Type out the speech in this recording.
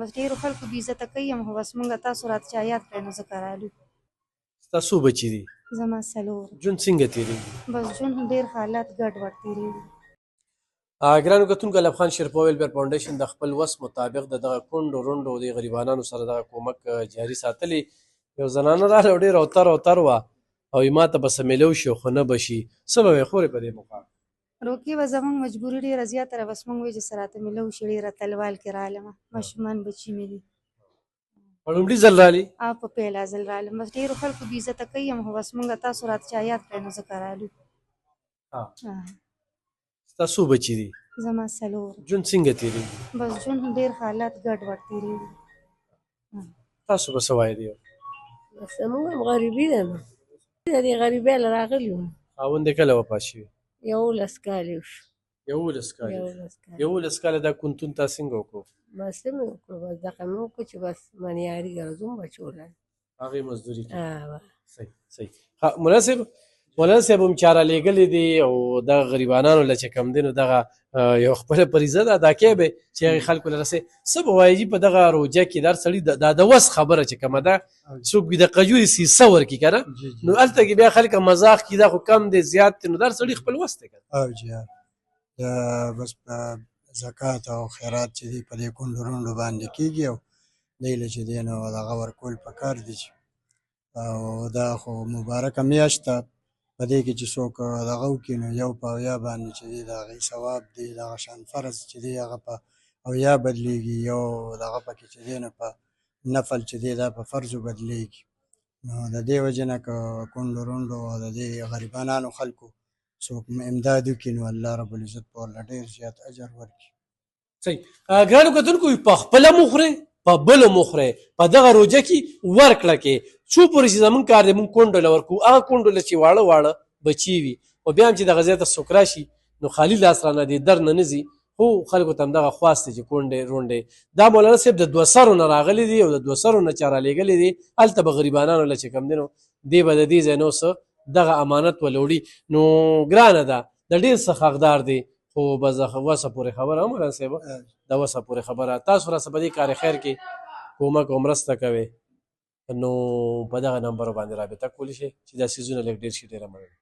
بس ډېرو خلکو بې عزته کوي یم خو بس مونږ تاسو راته چا یاد کړی نو ځکه رالو. ستا څو بچي دي؟ زما 4. ژوند څنګه تېرېږي؟ بس ژوند ډېر حالات ګډوډ تېرېږي. ګرانو کتونکو، ایلب خان شیرپا ویلفیر فاونډیشن د خپل وس مطابق د دغه کونډو رونډو د غریبانانو سره دغه کومک جاري ساتلی. یو زنانه راغله او ډېره اوتر وه او ما ته به څه میلو شي خو نه به شي. څه به وې خورې په دې موقع؟ روکې به زموږ مجبوري ډېره زیاته ده. بس مونږ وایو چې څه راته میلو شي. ډېره تلوال کې رالمه، ماشومان بچي مې دي. په لومړي ځل رالي؟ په پیله ځل رالم. بس ډېرو خلکو بې عزته کوي یم خو بس مونږ تاسو راته چا یاد کړی نو ځکه رالو. ستا څو بچي دي؟ زما 4. ژوند څنګه تېرېږي؟ بس ژوند ډېر حالات ګډوډ تېرېږي. تاسو به څه وایې دی؟ بس موږ هم غریبي ده نو د دې غریبۍ له راغلي وو. خاوند یې کله وفات شوي؟ 11 کاله وشو. 11 کاله؟ 11 کاله دا کونتون تا څنګه وکړو؟ بس څه مې وکړو، بس دغه مې وکړو چې بس منیاري ګرځوم بچو له هغې مزدوري کوي. صحیح. مولانا صاحب هم چاره لېږلې دي او دغه غریبانانو له چې کوم دی نو دغه یو خپله فریضه ده ادا کوې به چې هغې خلکو له رسې. څه به وایي په دغه روژه کې دا سړي دا د وس خبره چې کومه ده، څوک وي د قجوري سیسه ورکړي که نه، نو هلته کې بیا خلک مذاق کړي دا خو کم دی زیات دی، نو دا سړي خپل وس دی که نه. بس په زکات او خیرات چې دی په دې کونډو رونډو باندې کېږي او دی له چې دی نو دغه ورکول پکار دي چې او دا خو مبارکه میاشت ده. په دې کې چې څوک دغه وکړي نو یو په اویا باندې چې دی د هغې ثواب دی، دغه شان فرض چې دی هغه په اویا بدلېږي، یو دغه پکې چې دی نو په نفل چې دی دا په فرضو بدلېږي. نو د دې وجې نه که کونډو رونډو او د دې غریبانانو خلکو څوک امداد وکړي نو الله رب العزت به ورله ډېر زیات اجر ورکړي. صحیح. ګرانو کتونکو، په خپله مو خورئ، په بلو مو خورئ، په دغه روژه کې ورکړه کې څو پورې چې زمونږ کار دی مونږ کونډو له ورکوو. هغه کونډو له چې واړه بچي وي خو بیا هم چې دغه ځای ته څوک راشي نو خالي لاس رانه دی در نه نه ځي، خو خلکو ته همدغه خواست دی چې کونډې رونډې. دا مولانا صاحب د 2 سرو نه راغلي دي او د 2 سرو نه چا رالېږلي دي. هلته به غریبانانو له چې کوم دی نو دی به د دې ځای نو څه دغه امانت ول وړي. نو ګرانه ده، د ډېر څه حقدار دی، خو بس وسه پورې خبره مولانا صاحب، د وسه پورې خبره. تاسو راسه په دې کار خیر کې کومک او مرسته کوئ نو په دغه نمبرو باندې رابطه کولی شئ چې دا څیزونه لږ ډېر شي. ډېره مننه.